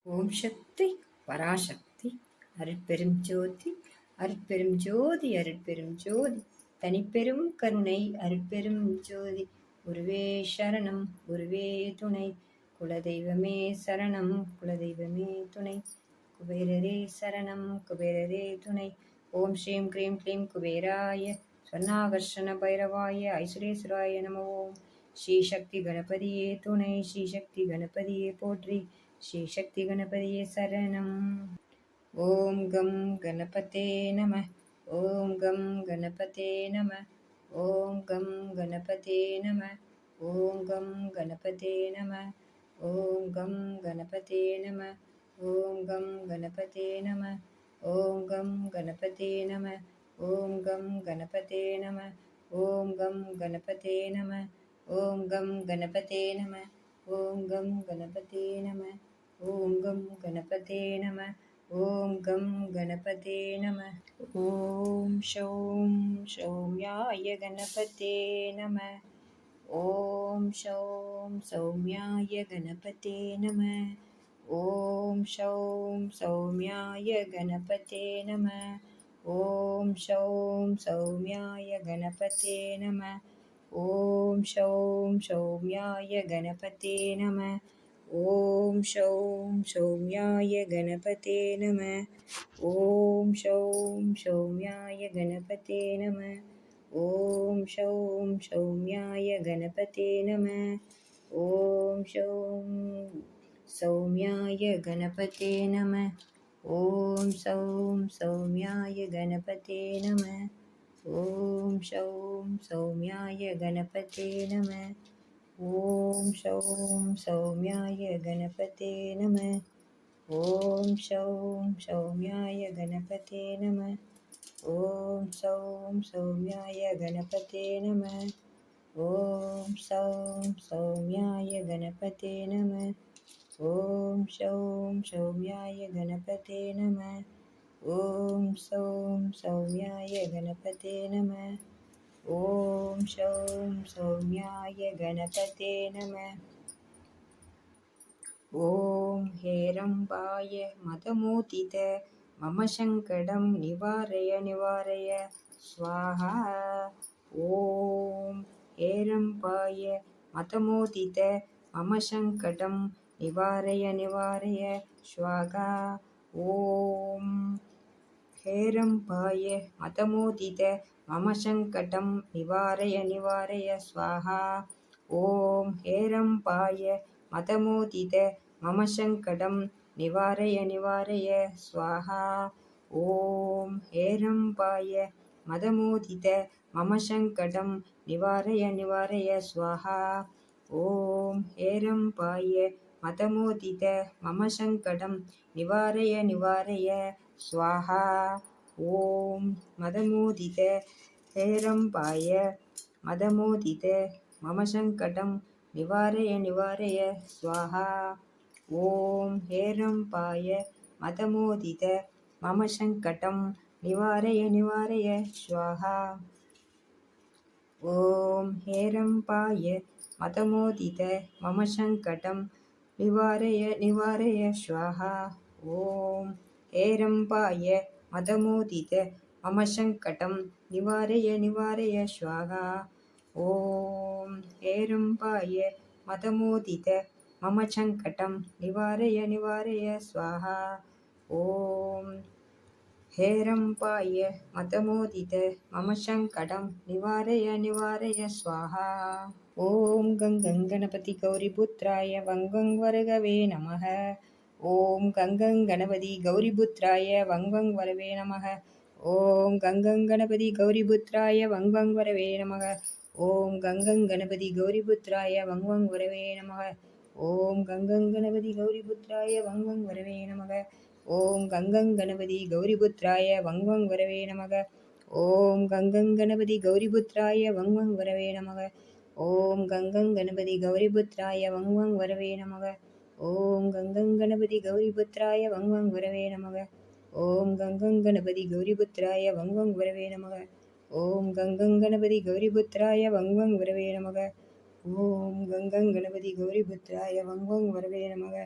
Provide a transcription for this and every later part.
ஓம் சக்தி பராசக்தி அருட்பெரும் ஜோதி அருட்பெரும் ஜோதி அருட்பெரும் ஜோதி தனிப்பெரும் கருணை அருட்பெரும் ஜோதி குருவே சரணம் குருவே துணை குலதெய்வமே சரணம் குலதெய்வமே துணை குபேரரே சரணம் குபேரரே துணை ஓம் ஸ்ரீம் க்ரீம் க்ளீம் குபேராய சொர்ணாகர்ஷண பைரவாய ஐசுரேஸ்வராய நம ஓம் ஸ்ரீ சக்தி கணபதியே துணை ஸ்ரீ சக்தி கணபதியே போற்றி ஸ்ரீ சக்தி கணபதியே சரணம். ஓம் கம் கணபதே நம ஓம் கம் கணபதே நம ஓம் கம் கணபதே நம ஓம் கம் கணபதே நம ஓம் கம் கணபதே நம ஓம் கம் கணபதே நம ஓம் கம் கணபதே நம ஓம் கம் கணபதே நம ஓம் கம் கணபதே நம ஓம் கம் கணபதே நம ஓம் கம் கணபதே நம ஓம் கம் கணபதே நம ஓம் கம் கணபதே நம ஓம் ஷௌம் சௌமியாய கணபதே நம ஓம் ஷௌம் சௌமியாய கணபதே நம ஓம் ஷௌம் சௌமியாய கணபதே நம ஓம் ஷௌம் சௌமியாய கணபதே நம ஓம் ஷௌம் சௌமியாய கணபதே நம ஓம் ஷௌம் சௌமியாய கணபதே நம ஓம் ஷௌம் சௌமியாய கணபதே நம ஓம் ஷௌம் சௌமியாய கணபதே நம ஓம் ஷௌம் சௌமியாய கணபதே நம ஓம் ஷௌம் சௌமியாய கணபதே நம ஓம் ஷௌம் சௌமியாய கணபதே நம ஓம் ஷௌம் சௌமியாய கணபதே நம ஓம் ஷௌம் சௌமியாய கணபதே நம ஓம் ஷௌம் சௌமியாய கணபதே நம ஓம் ஷௌம் சௌமியாய கணபதே நம ஓம் ஷௌம் சௌமியாய கணபதே நம ஓம் ஷௌம் சௌமியாய கணபதே நம ஓம் ஷௌம் சௌமியாய கணபதே நம ஓம் ஹேரம்பாய மதமோதித மம சங்கடம் நிவாரய நிவாரய ஸ்வாஹா ஓம் ஹேரம்பாய மதமோதித மம சங்கடம் நிவாரய நிவாரய ஸ்வாஹா ஓம் ஹேரம்பாய மதமோதித மம சங்கடம் நிவாரய நிவாரய ஸ்வாஹா ஓம் ஹேரம்பாய மதமோதித மம சங்கடம் நிவாரய நிவாரய ஸ்வாஹா ஓம் ஹேரம்பாய மதமோதித மம சங்கடம் நிவாரய நிவாரய ஸ்வாஹா ஓம் ஹேரம்பாய மதமோதித மம சங்கடம் நிவாரய நிவாரய ஸ்வாஹா ஓம் மதமோதித ஹேரம்பாய மதமோதித மம சங்கடம் நிவாரய நிவாரய ஸ்வாஹா ஓம் ஹேரம்பாய மதமோதித மம சங்கடம் நிவாரய நிவாரய ஸ்வாஹா ஓம் ஹேரம்பாய மதமோதித மம சங்கடம் நிவாரய நிவாரய ஸ்வாஹா ஓம் ஹேரம்பாய மதமோதித மம சங்கடம் நிவாரய நிவாரய ஸ்வாஹா ஓம் ஹேரம்பாய மதமோதித மம சங்கடம் நிவாரய நிவாரய ஸ்வாஹா ஓம் ஹேரம்பாய மதமோதித மம சங்கடம் நிவாரய நிவாரய ஸ்வாஹா ஓம் கங்கணபதி கௌரிபுத்ராய வங்வங் வரகவே நமः ஓம் கங்கணபதி கௌரிபுத்ராய வங்வங் வரவே நமः ஓம் கங்கணபதி கௌரிபுத்ராய வங்வங் வரவே நமः ஓம் கங்கணபதி கௌரிபுத்ராய வங்வங் வரவே நமः ஓம் கங்கணபதி கௌரிபுத்ராய வங்வங் வரவே நமः ஓம் கங்கணபதி கௌரிபுத்ராய வங்வங் வரவே நமக ஓம் கங்கணபதி கௌரிபுத்ராய வங்வங் வரவே நமக ஓம் கங்கணபதி கௌரிபுத்ராய வங்வங் வரவே நமக ஓம் கங்கணபதி கௌரிபுத்ராய வங்வங் வரவே நமக ஓம் கங்கணபதி கௌரிபுத்ராய வங்வங் வரவே நமக ஓம் கங்கணபதி கௌரிபுத்ராய வங்வங் வரவே நமக ஓம் கங்கணபதி கௌரிபுத்ராய வங்வங் வரவே நமக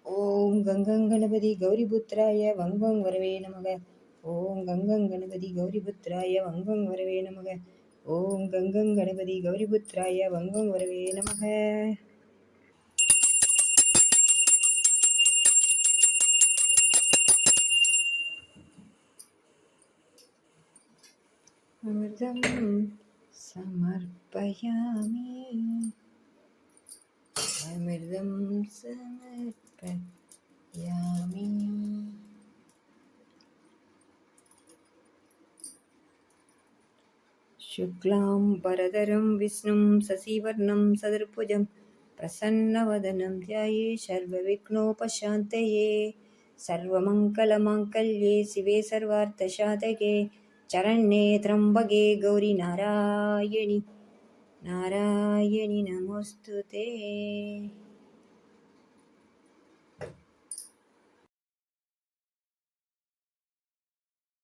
ஓம் गङ्गङ्गणपति गौरिपुत्राय वङ्गं वरवे नमः। ॐ गङ्गङ्गणपति गौरिपुत्राय वङ्गं वरवे नमः। ॐ गङ्गङ्गणपति गौरिपुत्राय वङ्गं वरवे नमः। अमृतं समर्पयामि, अमृतं समर्पयामि। शुक्लां वरदरं विष्णुं शशिवर्णं चतुर्भुजं प्रसन्नवदनं ध्यायेत् सर्वविघ्नोपशान्तये। सर्वमङ्गलमाङ्गल्ये शिवे सर्वार्थसाधके चरण्ये त्र्यम्बके गौरी नारायणि नमोऽस्तु ते।